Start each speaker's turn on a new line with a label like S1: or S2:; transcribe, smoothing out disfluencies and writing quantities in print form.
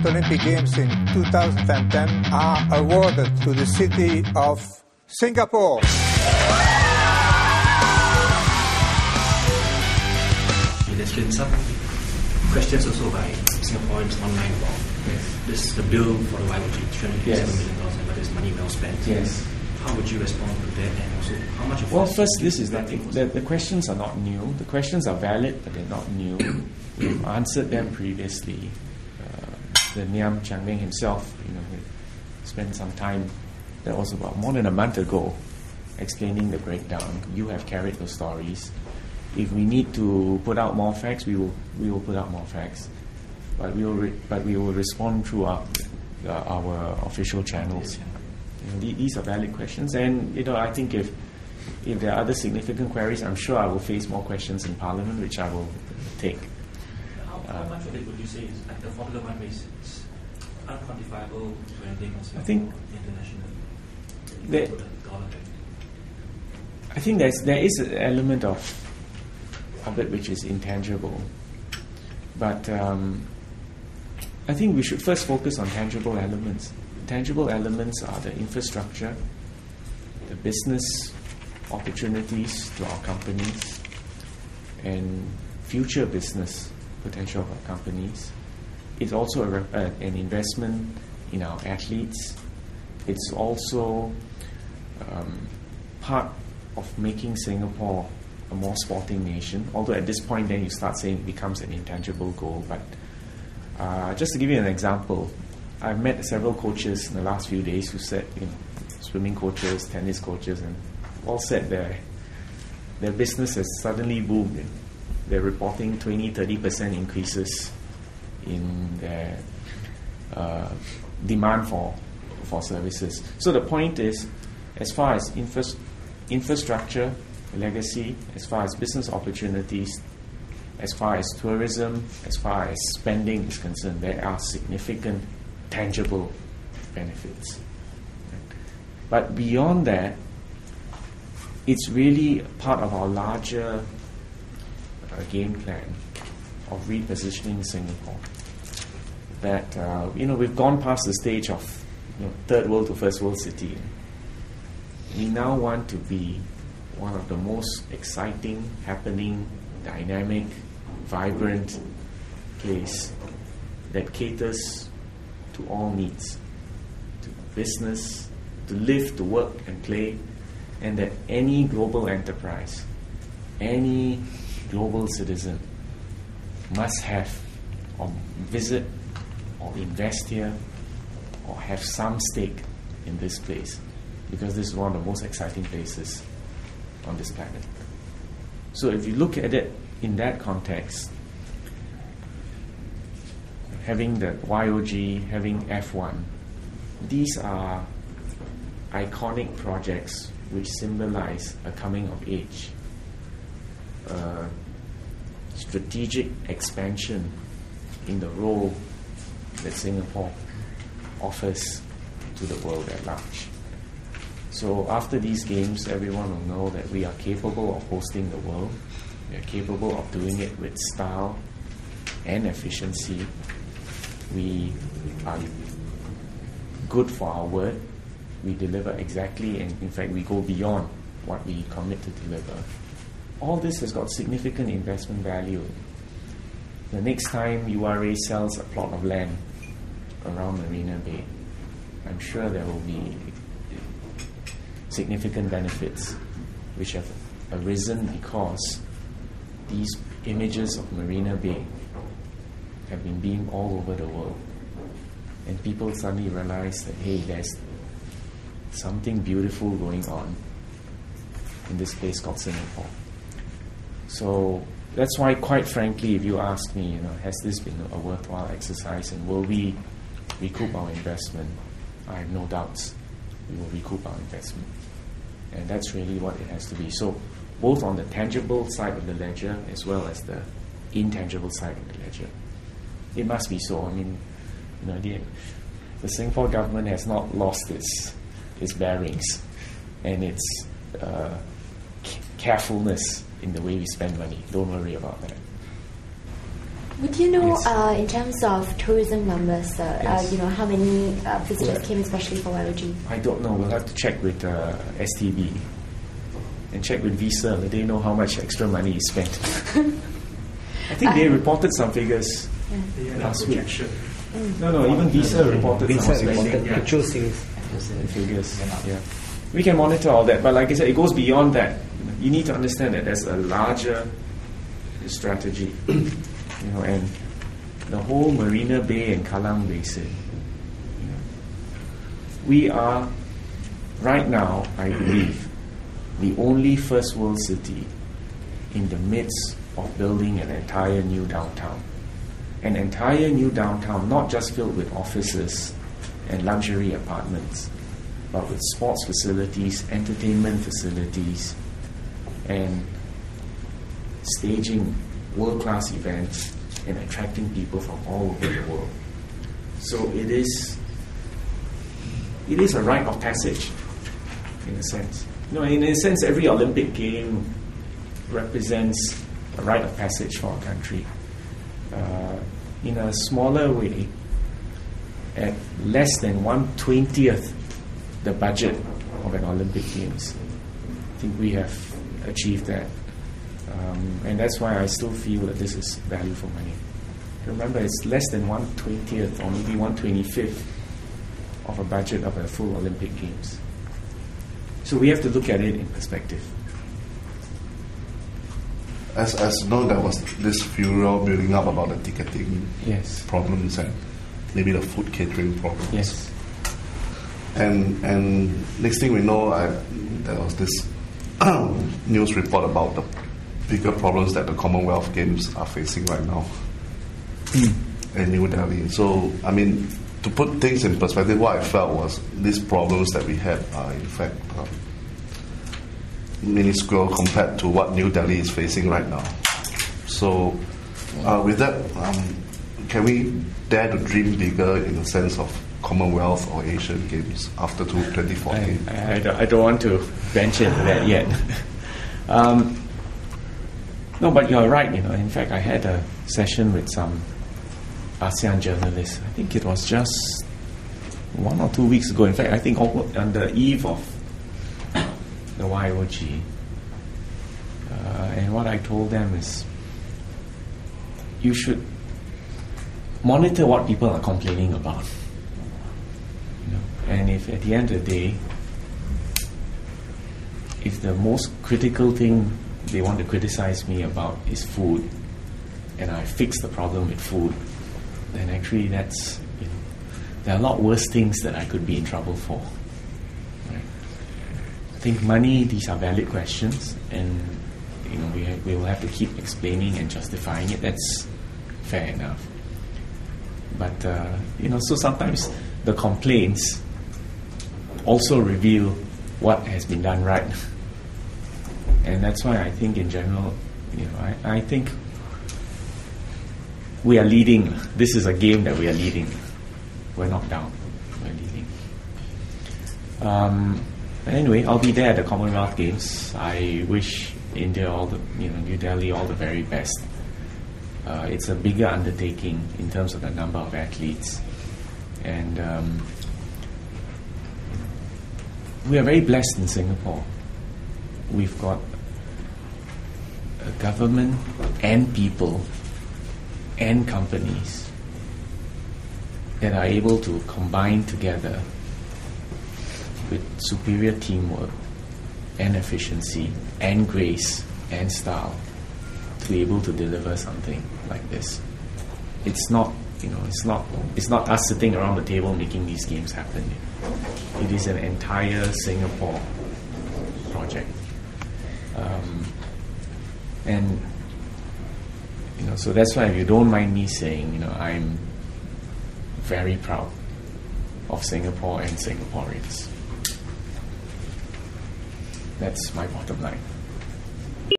S1: Olympic Games in 2010 are awarded to the city of Singapore.
S2: There's been some questions also by Singaporeans online about this, the bill for the YOG, $387 million, whether it's money well spent.
S3: Yes.
S2: How would you respond to that, and also how much of
S3: Well, first, this is the questions are not new. The questions are valid, but they're not new. We've answered them previously. The Niam Changmeng himself, spent some time. That was about more than a month ago, explaining the breakdown. You have carried those stories. If we need to put out more facts, we will put out more facts. But we will respond through our official channels. These are valid questions, and I think if there are other significant queries, I'm sure I will face more questions in Parliament, which I will take.
S2: How much of it would you say is like the Formula One race? It's unquantifiable to anything
S3: I think
S2: international.
S3: I think there is an element of it which is intangible, but I think we should first focus on tangible elements. Tangible elements are the infrastructure, the business opportunities to our companies, and future business potential of our companies. It's also an investment in our athletes. It's also part of making Singapore a more sporting nation, although at this point then you start saying it becomes an intangible goal. But just to give you an example, I've met several coaches in the last few days who said, swimming coaches, tennis coaches, and all said their business has suddenly boomed. They're reporting 20-30% increases in their demand for services. So the point is, as far as infrastructure, legacy, as far as business opportunities, as far as tourism, as far as spending is concerned, there are significant tangible benefits. But beyond that, it's really part of our larger game plan of repositioning Singapore. That we've gone past the stage of third world to first world city. We now want to be one of the most exciting, happening, dynamic, vibrant place that caters to all needs, to business, to live, to work and play, and that any global enterprise, any global citizen must have or visit or invest here or have some stake in this place, because this is one of the most exciting places on this planet. So if you look at it in that context, having the YOG, having F1, these are iconic projects which symbolize a coming of age, strategic expansion in the role that Singapore offers to the world at large. So after these games, everyone will know that we are capable of hosting the world. We are capable of doing it with style and efficiency. We are good for our word. We deliver exactly, and in fact we go beyond what we commit to deliver. All this has got significant investment value. The next time URA sells a plot of land around Marina Bay, I'm sure there will be significant benefits which have arisen because these images of Marina Bay have been beamed all over the world, and people suddenly realize that, hey, there's something beautiful going on in this place called Singapore. So that's why, quite frankly, if you ask me, has this been a worthwhile exercise, and will we recoup our investment? I have no doubts we will recoup our investment. And that's really what it has to be. So both on the tangible side of the ledger as well as the intangible side of the ledger. It must be so. I mean, the Singapore government has not lost its bearings and its carefulness in the way we spend money. Don't worry about that.
S4: Would you know,
S3: Yes.
S4: in terms of tourism numbers,
S3: Yes.
S4: how many visitors
S3: Yeah.
S4: came especially for YOG?
S3: I don't know. We'll have to check with STB and check with Visa. They know how much extra money is spent. I think they reported some figures last week. No, even Visa reported some spending
S5: actual sales.
S3: figures. Yeah, we can monitor all that, but like I said, it goes beyond that. You need to understand that there's a larger strategy, and the whole Marina Bay and Kallang Basin. We are right now, I believe, the only first world city in the midst of building an entire new downtown. An entire new downtown, not just filled with offices and luxury apartments, but with sports facilities, entertainment facilities, and staging world-class events and attracting people from all over the world. So it is a rite of passage, in a sense. In a sense, every Olympic game represents a rite of passage for our country. In a smaller way, at less than 1/20th the budget of an Olympic Games. I think we have achieved that. And that's why I still feel that this is value for money. Remember, it's less than 1/20th or maybe 1/25th of a budget of a full Olympic Games. So we have to look at it in perspective.
S6: As you know, there was this furor building up about the ticketing
S3: Yes.
S6: problems and maybe the food catering problems.
S3: Yes.
S6: And next thing we know, there was this news report about the bigger problems that the Commonwealth Games are facing right now in New Delhi. So, to put things in perspective, what I felt was these problems that we had are in fact minuscule compared to what New Delhi is facing right now. So, with that, can we dare to dream bigger in the sense of Commonwealth or Asian Games after 2014?
S3: I don't want to venture into that yet. No, but you're right. In fact, I had a session with some ASEAN journalists. I think it was just 1 or 2 weeks ago. In fact, I think on the eve of the YOG. And what I told them is, you should monitor what people are complaining about. And if at the end of the day, if the most critical thing they want to criticize me about is food, and I fix the problem with food, then actually that's, there are a lot worse things that I could be in trouble for. Right? I think money, these are valid questions, and we will have to keep explaining and justifying it. That's fair enough. But so sometimes the complaints also reveal what has been done right. And that's why I think in general, I think we are leading. This is a game that we are leading. We're not down. We're leading. Anyway, I'll be there at the Commonwealth Games. I wish India New Delhi all the very best. It's a bigger undertaking in terms of the number of athletes. And we are very blessed in Singapore. We've got a government and people and companies that are able to combine together with superior teamwork and efficiency and grace and style to be able to deliver something like this. It's not us sitting around the table making these games happen. It is an entire Singapore project. So that's why, if you don't mind me saying, I'm very proud of Singapore and Singaporeans. That's my bottom line.